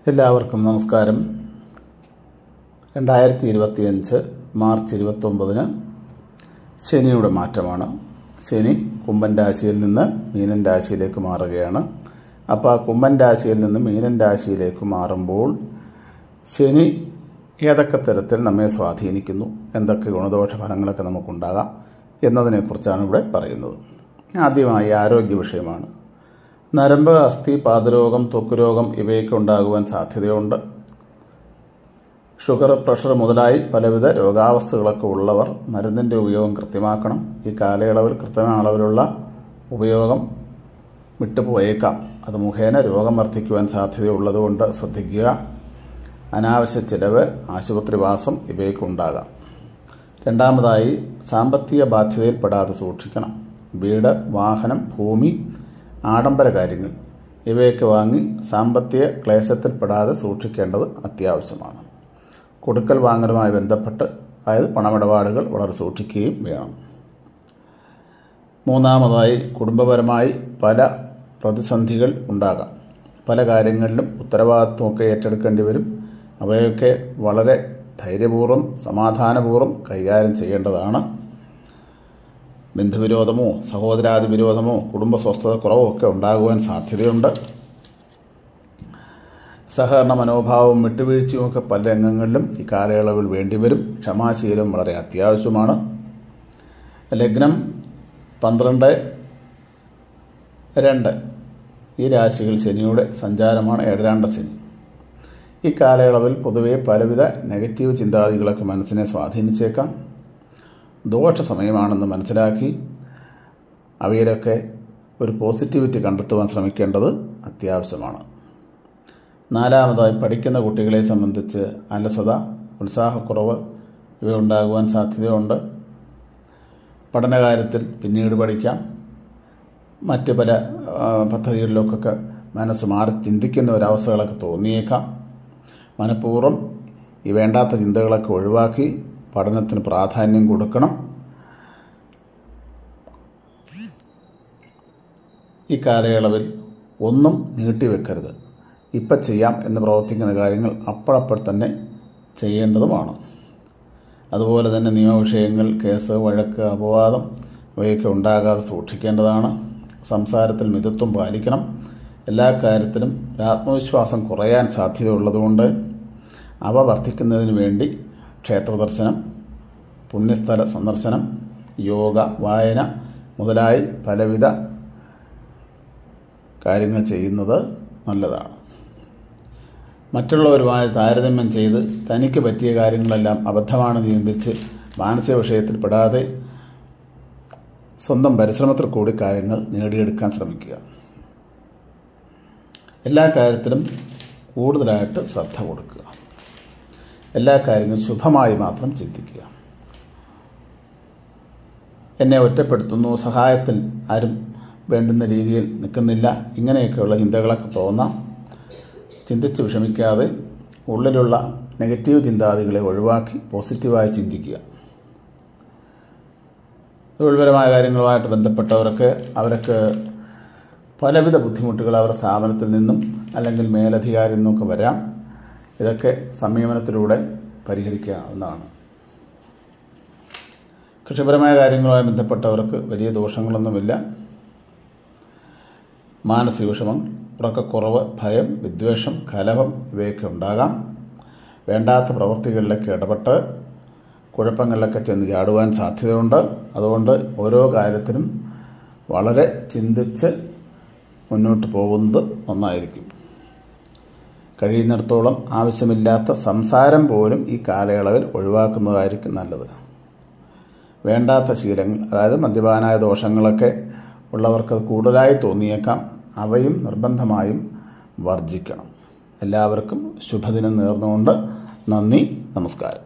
എല്ലാവർക്കും നമസ്കാരം. 2025 മാർച്ച് 29 ശനിയുടെ മാറ്റമാണ്. ശനി കുംഭൻ രാശിയിൽ നിന്ന് മീനൻ രാശിയിലേക്ക് മാറുകയാണ്. അപ്പോൾ കുംഭൻ രാശിയിൽ നിന്ന് മീനൻ രാശിയിലേക്ക് മാറുമ്പോൾ ശനി ഏതൊക്കെ തരത്തിൽ നമ്മെ സ്വാധീനിക്കുന്നു, എന്തൊക്കെ ഗുണദോഷ ഫലങ്ങളൊക്കെ നമുക്കുണ്ടാകാം എന്നതിനെക്കുറിച്ചാണ് ഇവിടെ പറയുന്നത്. ആദ്യമായി ആരോഗ്യ വിഷയമാണ്. നരമ്പ്, അസ്ഥി, പാദരോഗം, ത്വക്ക് രോഗം ഇവയൊക്കെ ഉണ്ടാകുവാൻ സാധ്യതയുണ്ട്. ഷുഗർ, പ്രഷർ മുതലായി പലവിധ രോഗാവസ്ഥകളൊക്കെ ഉള്ളവർ മരുന്നിൻ്റെ ഉപയോഗം കൃത്യമാക്കണം. ഈ കാലയളവിൽ കൃത്യമായ അളവിലുള്ള ഉപയോഗം വിട്ടുപോയേക്കാം. അത് മുഖേന രോഗം വർദ്ധിക്കുവാൻ സാധ്യതയുള്ളതുകൊണ്ട് ശ്രദ്ധിക്കുക. അനാവശ്യ ചിലവ്, ആശുപത്രിവാസം ഇവയൊക്കെ ഉണ്ടാകാം. രണ്ടാമതായി സാമ്പത്തിക ബാധ്യതയിൽപ്പെടാതെ സൂക്ഷിക്കണം. വീട്, വാഹനം, ഭൂമി, ആഡംബര കാര്യങ്ങൾ ഇവയൊക്കെ വാങ്ങി സാമ്പത്തിക ക്ലേശത്തിൽപ്പെടാതെ സൂക്ഷിക്കേണ്ടത് അത്യാവശ്യമാണ്. കൊടുക്കൽ വാങ്ങലുമായി ബന്ധപ്പെട്ട്, അതായത് പണമിടപാടുകൾ വളരെ സൂക്ഷിക്കുകയും വേണം. മൂന്നാമതായി കുടുംബപരമായി പല പ്രതിസന്ധികൾ ഉണ്ടാകാം. പല കാര്യങ്ങളിലും ഉത്തരവാദിത്വമൊക്കെ ഏറ്റെടുക്കേണ്ടി വരും. അവയൊക്കെ വളരെ ധൈര്യപൂർവ്വം സമാധാനപൂർവ്വം കൈകാര്യം ചെയ്യേണ്ടതാണ്. ബന്ധുവിരോധമോ സഹോദരാദി വിരോധമോ കുടുംബ സ്വസ്ഥത കുറവോ ഒക്കെ ഉണ്ടാകുവാൻ സാധ്യതയുണ്ട്. സഹകരണ മനോഭാവവും വിട്ടുവീഴ്ചയും ഒക്കെ പല രംഗങ്ങളിലും ഈ കാലയളവിൽ വേണ്ടിവരും. ക്ഷമാശീലം വളരെ അത്യാവശ്യമാണ്. ലഗ്നം 12-2 ഈ രാശികൾ ശനിയുടെ സഞ്ചാരമാണ്. ഏഴരാണ്ട ശനി. ഈ കാലയളവിൽ പൊതുവെ പലവിധ നെഗറ്റീവ് ചിന്താഗതികളൊക്കെ മനസ്സിനെ സ്വാധീനിച്ചേക്കാം. ദോഷ സമയമാണെന്ന് മനസ്സിലാക്കി അവയിലൊക്കെ ഒരു പോസിറ്റിവിറ്റി കണ്ടെത്തുവാൻ ശ്രമിക്കേണ്ടത് അത്യാവശ്യമാണ്. നാലാമതായി പഠിക്കുന്ന കുട്ടികളെ സംബന്ധിച്ച് അലസത, ഉത്സാഹക്കുറവ് ഇവ ഉണ്ടാകുവാൻ സാധ്യതയുണ്ട്. പഠനകാര്യത്തിൽ പിന്നീട് പഠിക്കാം. മറ്റ് പല പദ്ധതികളിലൊക്കെ മനസ്സ് മാറി ചിന്തിക്കുന്ന ഒരവസ്ഥകളൊക്കെ തോന്നിയേക്കാം. മനഃപൂർവ്വം ഈ വേണ്ടാത്ത ചിന്തകളൊക്കെ ഒഴിവാക്കി പഠനത്തിന് പ്രാധാന്യം കൊടുക്കണം. ഈ കാലയളവിൽ ഒന്നും നീട്ടിവെക്കരുത്. ഇപ്പം ചെയ്യാം എന്ന് പ്രവർത്തിക്കുന്ന കാര്യങ്ങൾ അപ്പോഴപ്പോൾ തന്നെ ചെയ്യേണ്ടതുമാണ്. അതുപോലെ തന്നെ നിയമവിഷയങ്ങൾ, കേസ്, വഴക്ക്, അപവാദം ഇവയൊക്കെ ഉണ്ടാകാതെ സൂക്ഷിക്കേണ്ടതാണ്. സംസാരത്തിൽ മിതത്വം പാലിക്കണം. എല്ലാ കാര്യത്തിലും ആത്മവിശ്വാസം കുറയാൻ സാധ്യതയുള്ളതുകൊണ്ട് അവ വർദ്ധിക്കുന്നതിന് വേണ്ടി ക്ഷേത്രദർശനം, പുണ്യസ്ഥല സന്ദർശനം, യോഗ, വായന മുതലായി പലവിധ കാര്യങ്ങൾ ചെയ്യുന്നത് നല്ലതാണ്. മറ്റുള്ളവരുമായി താരതമ്യം ചെയ്ത് തനിക്ക് പറ്റിയ കാര്യങ്ങളെല്ലാം അബദ്ധമാണെന്ന് ചിന്തിച്ച് മാനസിക വിഷയത്തിൽ പെടാതെ സ്വന്തം പരിശ്രമത്തിൽ കൂടി കാര്യങ്ങൾ നേടിയെടുക്കാൻ ശ്രമിക്കുക. എല്ലാ കാര്യത്തിലും കൂടുതലായിട്ട് ശ്രദ്ധ കൊടുക്കുക. എല്ലാ കാര്യങ്ങളും ശുഭമായി മാത്രം ചിന്തിക്കുക. എന്നെ ഒറ്റപ്പെടുത്തുന്നു, സഹായത്തിൽ ആരും വേണ്ടുന്ന രീതിയിൽ നിൽക്കുന്നില്ല, ഇങ്ങനെയൊക്കെയുള്ള ചിന്തകളൊക്കെ തോന്നാം. ചിന്തിച്ച് വിഷമിക്കാതെ ഉള്ളിലുള്ള നെഗറ്റീവ് ചിന്താഗതികളെ ഒഴിവാക്കി പോസിറ്റീവായി ചിന്തിക്കുക. തൊഴിൽപരമായ കാര്യങ്ങളുമായിട്ട് ബന്ധപ്പെട്ടവർക്ക് പലവിധ ബുദ്ധിമുട്ടുകൾ അവരുടെ സ്ഥാപനത്തിൽ നിന്നും അല്ലെങ്കിൽ മേലധികാരിയിൽ നിന്നൊക്കെ വരാം. ഇതൊക്കെ സംയമനത്തിലൂടെ പരിഹരിക്കാവുന്നതാണ്. കൃഷിപരമായ കാര്യങ്ങളുമായി ബന്ധപ്പെട്ടവർക്ക് വലിയ ദോഷങ്ങളൊന്നുമില്ല. മാനസിക വിഷമം, ഉറക്കക്കുറവ്, ഭയം, വിദ്വേഷം, കലഹം ഇവയൊക്കെ ഉണ്ടാകാം. വേണ്ടാത്ത പ്രവൃത്തികളിലൊക്കെ ഇടപെട്ട് കുഴപ്പങ്ങളിലൊക്കെ ചെന്ന് ചാടുവാൻ സാധ്യതയുണ്ട്. അതുകൊണ്ട് ഓരോ കാര്യത്തിനും വളരെ ചിന്തിച്ച് മുന്നോട്ട് പോകുന്നത് നന്നായിരിക്കും. കഴിയുന്നിടത്തോളം ആവശ്യമില്ലാത്ത സംസാരം പോലും ഈ കാലയളവിൽ ഒഴിവാക്കുന്നതായിരിക്കും നല്ലത്. വേണ്ടാത്ത ശീലങ്ങൾ, അതായത് മദ്യപാനായ ദോഷങ്ങളൊക്കെ ഉള്ളവർക്ക് കൂടുതലായി തോന്നിയേക്കാം. അവയും നിർബന്ധമായും വർജിക്കണം. എല്ലാവർക്കും ശുഭദിനം നേർന്നുകൊണ്ട് നന്ദി, നമസ്കാരം.